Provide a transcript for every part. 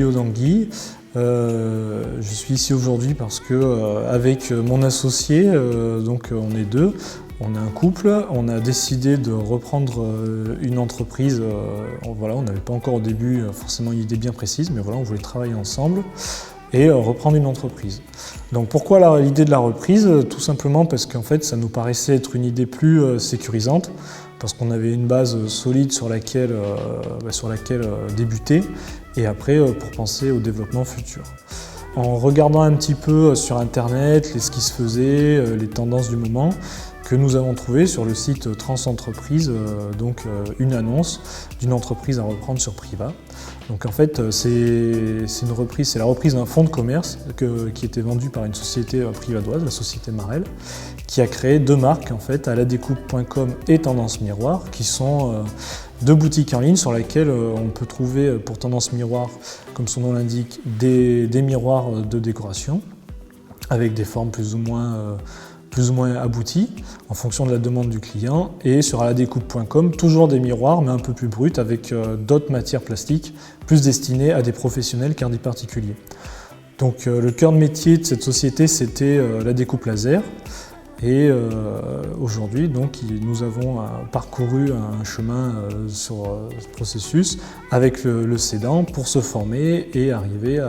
Léo Dangui. Je suis ici aujourd'hui parce que avec mon associé, donc on est deux, on est un couple, on a décidé de reprendre une entreprise. Voilà, on n'avait pas encore au début forcément une idée bien précise, mais voilà, on voulait travailler ensemble et reprendre une entreprise. Donc pourquoi l'idée de la reprise? Tout simplement parce qu'en fait ça nous paraissait être une idée plus sécurisante, parce qu'on avait une base solide sur laquelle débuter, et après pour penser au développement futur. En regardant un petit peu sur internet ce qui se faisait, les tendances du moment, que nous avons trouvé sur le site Transentreprise une annonce d'une entreprise à reprendre sur Priva. Donc en fait c'est la reprise d'un fonds de commerce qui était vendu par une société privadoise, la société Marel, qui a créé deux marques en fait, aladécoupe.com et Tendance Miroir, qui sont deux boutiques en ligne sur lesquelles on peut trouver pour Tendance Miroir, comme son nom l'indique, des miroirs de décoration avec des formes plus ou moins abouties en fonction de la demande du client, et sur aladécoupe.com toujours des miroirs mais un peu plus bruts avec d'autres matières plastiques plus destinées à des professionnels qu'à des particuliers. Donc le cœur de métier de cette société c'était la découpe laser. Et aujourd'hui, donc, nous avons parcouru un chemin sur ce processus avec le cédant pour se former et arriver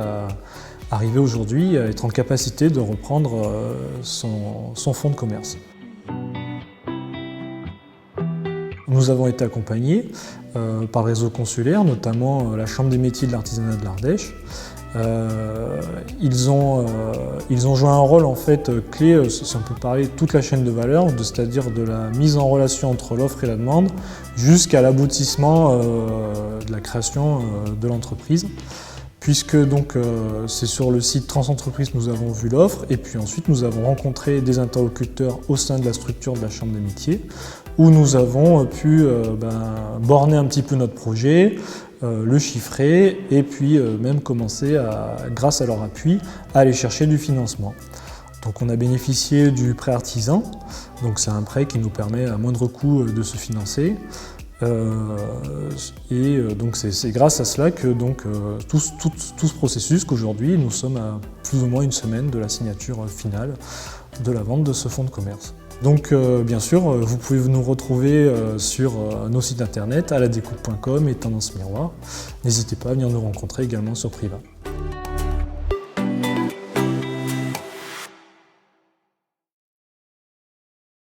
aujourd'hui à être en capacité de reprendre son fonds de commerce. Nous avons été accompagnés par le réseau consulaire, notamment la Chambre des métiers de l'artisanat de l'Ardèche. Ils ont joué un rôle en fait clé, si on peut parler, toute la chaîne de valeur, c'est-à-dire de la mise en relation entre l'offre et la demande jusqu'à l'aboutissement de la création de l'entreprise. Puisque donc c'est sur le site Transentreprise que nous avons vu l'offre, et puis ensuite nous avons rencontré des interlocuteurs au sein de la structure de la Chambre des métiers, où nous avons pu borner un petit peu notre projet, le chiffrer, et puis même commencer, grâce à leur appui, à aller chercher du financement. Donc on a bénéficié du prêt artisan, donc c'est un prêt qui nous permet à moindre coût de se financer. Donc c'est grâce à cela que tout ce processus qu'aujourd'hui nous sommes à plus ou moins une semaine de la signature finale de la vente de ce fonds de commerce. Donc bien sûr vous pouvez nous retrouver sur nos sites internet aladécoupe.com et Tendance Miroir. N'hésitez pas à venir nous rencontrer également sur Priva.